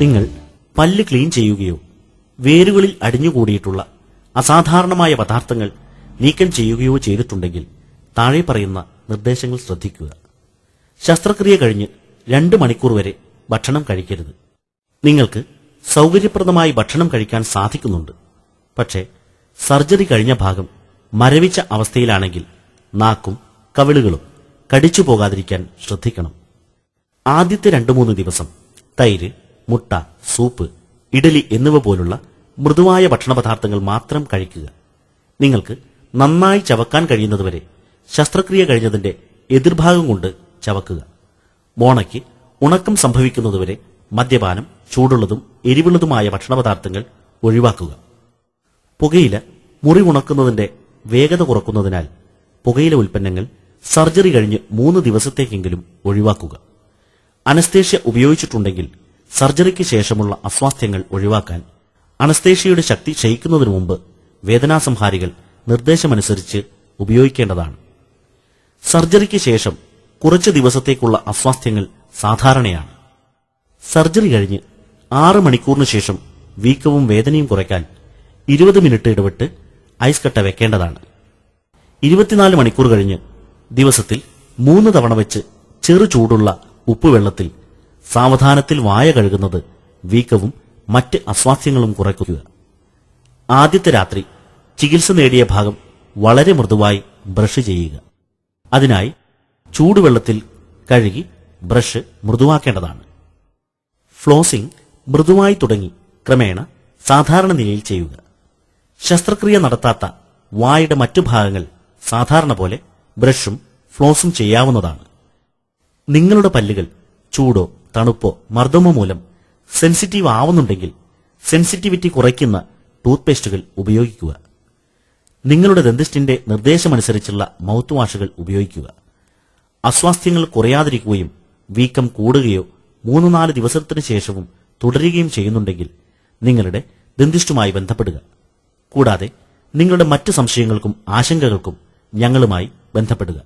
നിങ്ങൾ പല്ല് ക്ലീൻ ചെയ്യുകയോ വേരുകളിൽ അടിഞ്ഞുകൂടിയിട്ടുള്ള അസാധാരണമായ പദാർത്ഥങ്ങൾ നീക്കം ചെയ്യുകയോ ചെയ്തിട്ടുണ്ടെങ്കിൽ താഴെ പറയുന്ന നിർദ്ദേശങ്ങൾ ശ്രദ്ധിക്കുക. ശസ്ത്രക്രിയ കഴിഞ്ഞ് 2 മണിക്കൂർ വരെ ഭക്ഷണം കഴിക്കരുത്. നിങ്ങൾക്ക് സൗകര്യപ്രദമായി ഭക്ഷണം കഴിക്കാൻ സാധിക്കുന്നുണ്ട്. പക്ഷേ സർജറി കഴിഞ്ഞ ഭാഗം മരവിച്ച അവസ്ഥയിലാണെങ്കിൽ നാക്കും കവിളുകളും കടിച്ചു പോകാതിരിക്കാൻ ശ്രദ്ധിക്കണം. ആദ്യത്തെ 2-3 ദിവസം തൈര്, മുട്ട, സൂപ്പ്, ഇഡലി എന്നിവ പോലുള്ള മൃദുവായ ഭക്ഷണപദാർത്ഥങ്ങൾ മാത്രം കഴിക്കുക. നിങ്ങൾക്ക് നന്നായി ചവക്കാൻ കഴിയുന്നതുവരെ ശസ്ത്രക്രിയ കഴിഞ്ഞതിന്റെ എതിർഭാഗം കൊണ്ട് ചവക്കുക. മോണയ്ക്ക് ഉണക്കം സംഭവിക്കുന്നതുവരെ മദ്യപാനം, ചൂടുള്ളതും എരിവുള്ളതുമായ ഭക്ഷണപദാർത്ഥങ്ങൾ ഒഴിവാക്കുക. പുകയില മുറിവുണക്കുന്നതിന്റെ വേഗത കുറക്കുന്നതിനാൽ പുകയില ഉൽപ്പന്നങ്ങൾ സർജറി കഴിഞ്ഞ് 3 ദിവസത്തേക്കെങ്കിലും ഒഴിവാക്കുക. അനസ്തേഷ്യ ഉപയോഗിച്ചിട്ടുണ്ടെങ്കിൽ സർജറിക്ക് ശേഷമുള്ള അസ്വാസ്ഥ്യങ്ങൾ ഒഴിവാക്കാൻ അനസ്തേഷ്യയുടെ ശക്തി ക്ഷയിക്കുന്നതിനു മുമ്പ് വേദനാസംഹാരികൾ നിർദ്ദേശമനുസരിച്ച് ഉപയോഗിക്കേണ്ടതാണ്. സർജറിക്ക് ശേഷം കുറച്ച് ദിവസത്തേക്കുള്ള അസ്വാസ്ഥ്യങ്ങൾ സാധാരണയാണ്. സർജറി കഴിഞ്ഞ് 6 മണിക്കൂറിന് ശേഷം വീക്കവും വേദനയും കുറയ്ക്കാൻ 20 മിനിറ്റ് ഇടവിട്ട് ഐസ് കട്ട വെക്കേണ്ടതാണ്. 24 മണിക്കൂർ കഴിഞ്ഞ് ദിവസത്തിൽ 3 തവണ വെച്ച് ചെറു ചൂടുള്ള ഉപ്പുവെള്ളത്തിൽ സാവധാനത്തിൽ വായ കഴുകുന്നത് വീക്കവും മറ്റ് അസ്വാസ്ഥ്യങ്ങളും കുറയ്ക്കുക. ആദ്യത്തെ രാത്രി ചികിത്സ നേടിയ ഭാഗം വളരെ മൃദുവായി ബ്രഷ് ചെയ്യുക. അതിനായി ചൂടുവെള്ളത്തിൽ കഴുകി ബ്രഷ് മൃദുവാക്കേണ്ടതാണ്. ഫ്ലോസിംഗ് മൃദുവായി തുടങ്ങി ക്രമേണ സാധാരണ നിലയിൽ ചെയ്യുക. ശസ്ത്രക്രിയ നടത്താത്ത വായുടെ മറ്റു ഭാഗങ്ങൾ സാധാരണ പോലെ ബ്രഷും ഫ്ലോസും ചെയ്യാവുന്നതാണ്. നിങ്ങളുടെ പല്ലുകൾ ചൂടോ തണുപ്പോ മർദ്ദമോ മൂലം സെൻസിറ്റീവ് ആവുന്നുണ്ടെങ്കിൽ സെൻസിറ്റിവിറ്റി കുറയ്ക്കുന്ന ടൂത്ത് പേസ്റ്റുകൾ ഉപയോഗിക്കുക. നിങ്ങളുടെ ഡെന്റിസ്റ്റിന്റെ നിർദ്ദേശമനുസരിച്ചുള്ള മൗത്ത് വാഷുകൾ ഉപയോഗിക്കുക. അസ്വാസ്ഥ്യങ്ങൾ കുറയാതിരിക്കുകയും വീക്കം കൂടുകയോ 3-4 ദിവസത്തിനു ശേഷവും തുടരുകയും ചെയ്യുന്നുണ്ടെങ്കിൽ നിങ്ങളുടെ ഡെന്റിസ്റ്റുമായി ബന്ധപ്പെടുക. കൂടാതെ നിങ്ങളുടെ മറ്റ് സംശയങ്ങൾക്കും ആശങ്കകൾക്കും ഞങ്ങളുമായി ബന്ധപ്പെടുക.